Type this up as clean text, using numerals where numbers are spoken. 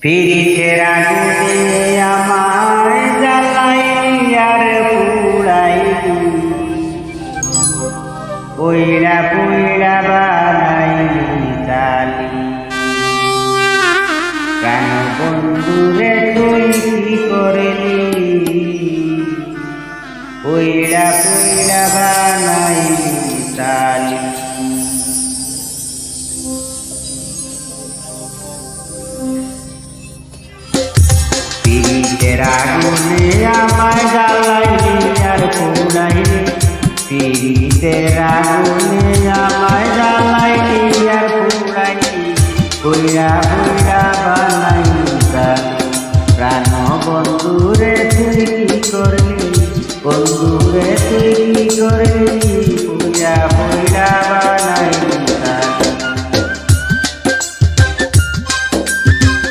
পিরিতের আগুনে আমায় জ্বালাইয়ার পুড়াই পইড়া পইড়া বানাইলি তালি। কেন বন্ধুরে তুই কি করলি পইড়া পইড়া বানাইলি তালি। পিরিতের আগুনে আমায় জ্বালাইলি আর পুড়াইলি, পিরিতের আগুনে আমায় জ্বালাইলি আর পুড়াইলি পইড়া